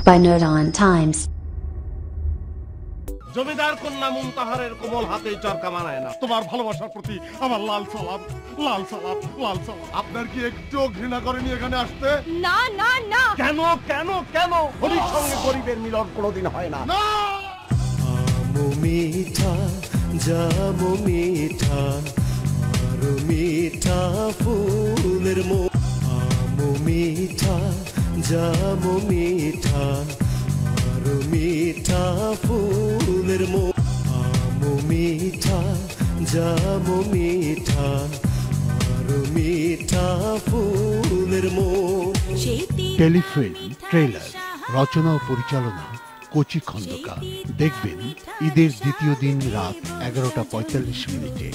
by Nerdon Times. জমিদার কন্যা মুনতাহারের কোমল হাতে চরকা মানায় না। তোমার ভালোবাসার প্রতি আমার লাল সালাম, লাল সালাম, লাল সালাম। আপনার কি একটু ঘৃণা করেনি এখানে আসতে? না না না। কেন কেন কেন হরির সঙ্গে গরিবের মিলন কোনোদিন হয় না? আমো মিঠা জামো মিঠা আরো মিঠা ফুলের আমো মিঠা জামো মিঠা আরো মিঠা ফুলের আমো মিঠা জামো মিঠা আরো মিঠা ফুলের টেলিফিল্ম ট্রেলার রচনা ও পরিচালনা কচি খন্দকার। দেখবেন ঈদের দ্বিতীয় দিন রাত 11:45 মিনিটে।